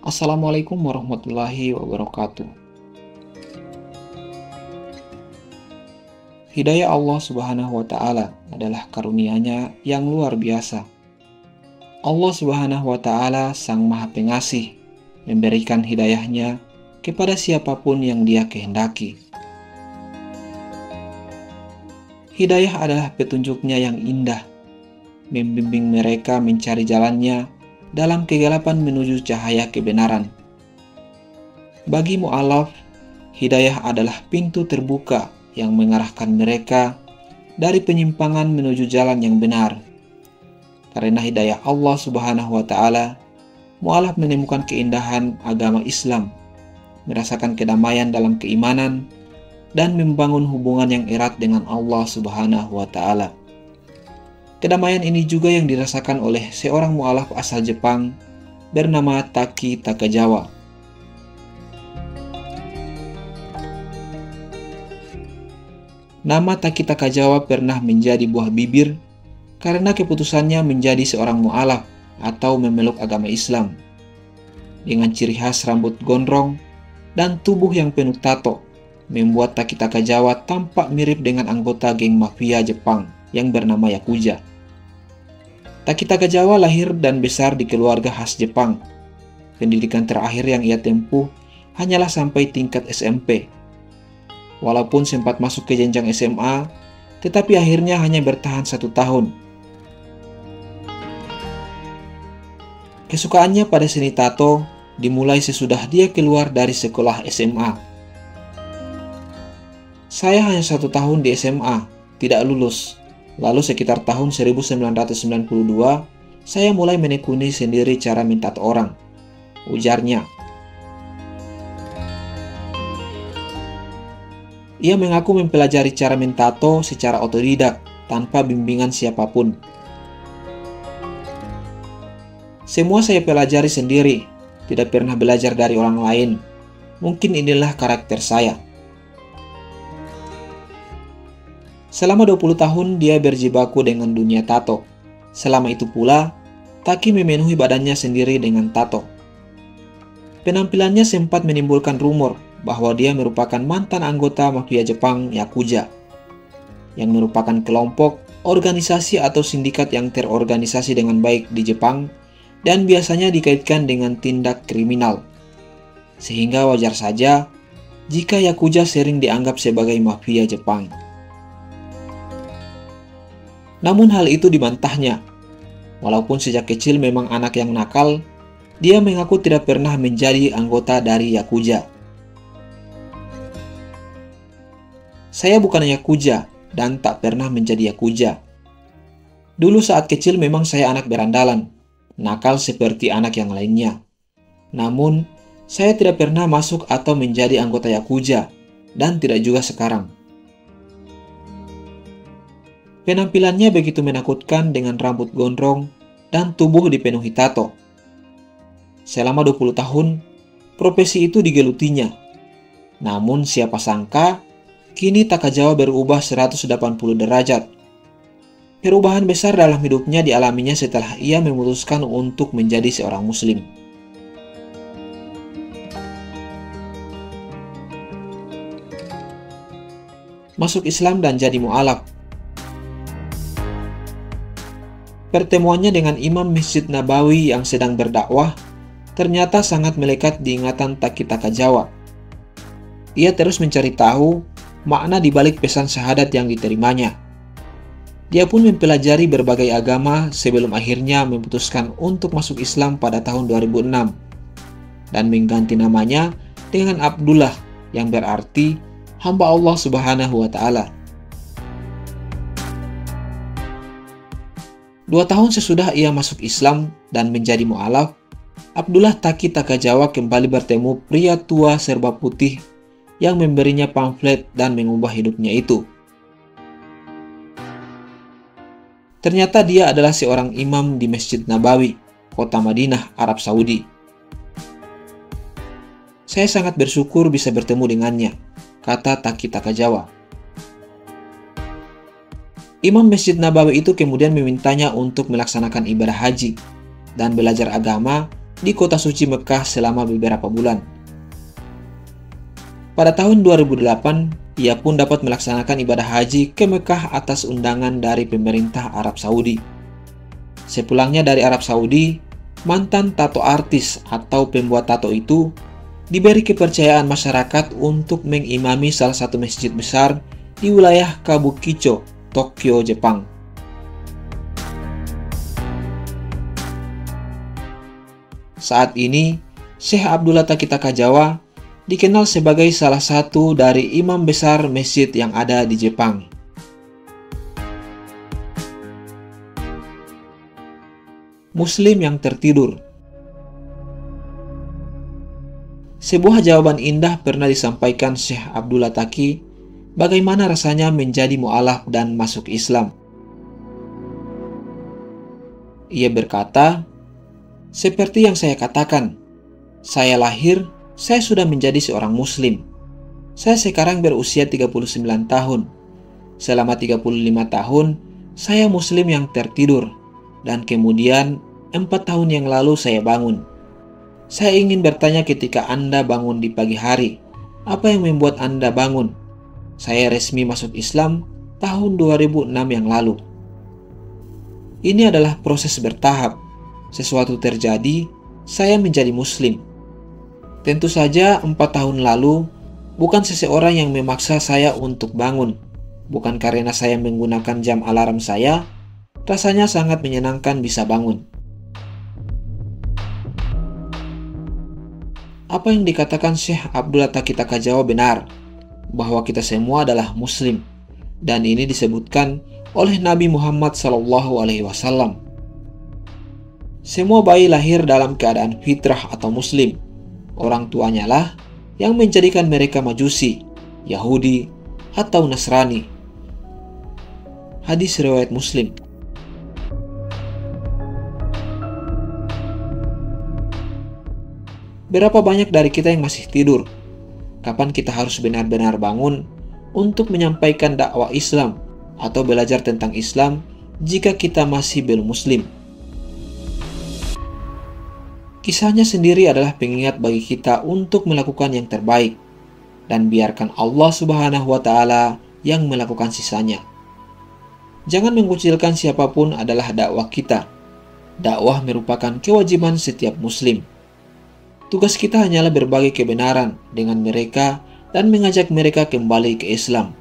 Assalamualaikum warahmatullahi wabarakatuh. Hidayah Allah Subhanahu wa Ta'ala adalah karunia-Nya yang luar biasa. Allah Subhanahu wa Ta'ala Sang Maha Pengasih memberikan hidayah-Nya kepada siapapun yang Dia kehendaki. Hidayah adalah petunjuk-Nya yang indah, membimbing mereka mencari jalan-Nya dalam kegelapan menuju cahaya kebenaran. Bagi mu'alaf, hidayah adalah pintu terbuka yang mengarahkan mereka dari penyimpangan menuju jalan yang benar. Karena hidayah Allah Subhanahu wa Ta'ala, mu'alaf menemukan keindahan agama Islam, merasakan kedamaian dalam keimanan, dan membangun hubungan yang erat dengan Allah Subhanahu wa Ta'ala. Kedamaian ini juga yang dirasakan oleh seorang mu'alaf asal Jepang bernama Taki Takajawa. Nama Taki Takajawa pernah menjadi buah bibir karena keputusannya menjadi seorang mu'alaf atau memeluk agama Islam. Dengan ciri khas rambut gondrong dan tubuh yang penuh tato, membuat Taki Takajawa tampak mirip dengan anggota geng mafia Jepang yang bernama Yakuza. Taki Takajawa lahir dan besar di keluarga khas Jepang. Pendidikan terakhir yang ia tempuh hanyalah sampai tingkat SMP. Walaupun sempat masuk ke jenjang SMA, tetapi akhirnya hanya bertahan 1 tahun. Kesukaannya pada seni tato dimulai sesudah dia keluar dari sekolah SMA. Saya hanya 1 tahun di SMA, tidak lulus. Lalu sekitar tahun 1992, saya mulai menekuni sendiri cara minta orang, ujarnya. Ia mengaku mempelajari cara mentato secara otodidak, tanpa bimbingan siapapun. Semua saya pelajari sendiri, tidak pernah belajar dari orang lain. Mungkin inilah karakter saya. Selama 20 tahun dia berjibaku dengan dunia tato. Selama itu pula, Taki memenuhi badannya sendiri dengan tato. Penampilannya sempat menimbulkan rumor bahwa dia merupakan mantan anggota mafia Jepang Yakuza, yang merupakan kelompok, organisasi atau sindikat yang terorganisasi dengan baik di Jepang dan biasanya dikaitkan dengan tindak kriminal. Sehingga wajar saja jika Yakuza sering dianggap sebagai mafia Jepang. Namun hal itu dibantahnya. Walaupun sejak kecil memang anak yang nakal, dia mengaku tidak pernah menjadi anggota dari Yakuza. Saya bukan Yakuza dan tak pernah menjadi Yakuza. Dulu saat kecil memang saya anak berandalan, nakal seperti anak yang lainnya. Namun, saya tidak pernah masuk atau menjadi anggota Yakuza, dan tidak juga sekarang. Penampilannya begitu menakutkan dengan rambut gondrong dan tubuh dipenuhi tato. Selama 20 tahun, profesi itu digelutinya. Namun siapa sangka, kini Takajawa berubah 180 derajat. Perubahan besar dalam hidupnya dialaminya setelah ia memutuskan untuk menjadi seorang muslim. Masuk Islam dan jadi mu'alaf. Pertemuannya dengan Imam Masjid Nabawi yang sedang berdakwah ternyata sangat melekat di ingatan Taki Takajawa. Ia terus mencari tahu makna di balik pesan syahadat yang diterimanya. Dia pun mempelajari berbagai agama sebelum akhirnya memutuskan untuk masuk Islam pada tahun 2006 dan mengganti namanya dengan Abdullah yang berarti hamba Allah Subhanahu wa Ta'ala. 2 tahun sesudah ia masuk Islam dan menjadi mu'alaf, Abdullah Taki Takajawa kembali bertemu pria tua serba putih yang memberinya pamflet dan mengubah hidupnya itu. Ternyata dia adalah seorang imam di Masjid Nabawi, kota Madinah, Arab Saudi. Saya sangat bersyukur bisa bertemu dengannya, kata Taki Takajawa. Imam Masjid Nabawi itu kemudian memintanya untuk melaksanakan ibadah haji dan belajar agama di kota suci Mekah selama beberapa bulan. Pada tahun 2008, ia pun dapat melaksanakan ibadah haji ke Mekah atas undangan dari pemerintah Arab Saudi. Sepulangnya dari Arab Saudi, mantan tato artis atau pembuat tato itu diberi kepercayaan masyarakat untuk mengimami salah satu masjid besar di wilayah Kabukicho, Tokyo, Jepang. Saat ini, Syekh Abdullah Taki Takajawa dikenal sebagai salah satu dari imam besar masjid yang ada di Jepang. Muslim yang tertidur. Sebuah jawaban indah pernah disampaikan Syekh Abdullah Taki bagaimana rasanya menjadi mu'alaf dan masuk Islam. Ia berkata, "Seperti yang saya katakan, saya lahir, saya sudah menjadi seorang muslim. Saya sekarang berusia 39 tahun. Selama 35 tahun, saya muslim yang tertidur. Dan kemudian 4 tahun yang lalu saya bangun. Saya ingin bertanya ketika Anda bangun di pagi hari, apa yang membuat Anda bangun? Saya resmi masuk Islam tahun 2006 yang lalu." Ini adalah proses bertahap. Sesuatu terjadi, saya menjadi muslim. Tentu saja 4 tahun lalu, bukan seseorang yang memaksa saya untuk bangun. Bukan karena saya menggunakan jam alarm saya, rasanya sangat menyenangkan bisa bangun. Apa yang dikatakan Syekh Abdullah Taki Takajawa benar, bahwa kita semua adalah muslim, dan ini disebutkan oleh Nabi Muhammad SAW. Semua bayi lahir dalam keadaan fitrah atau muslim. Orang tuanya lah yang menjadikan mereka Majusi, Yahudi, atau Nasrani. Hadis riwayat Muslim. Berapa banyak dari kita yang masih tidur? Kapan kita harus benar-benar bangun untuk menyampaikan dakwah Islam atau belajar tentang Islam jika kita masih belum muslim? Kisahnya sendiri adalah pengingat bagi kita untuk melakukan yang terbaik dan biarkan Allah Subhanahu wa Ta'ala yang melakukan sisanya. Jangan mengucilkan siapapun adalah dakwah kita. Dakwah merupakan kewajiban setiap muslim. Tugas kita hanyalah berbagi kebenaran dengan mereka dan mengajak mereka kembali ke Islam.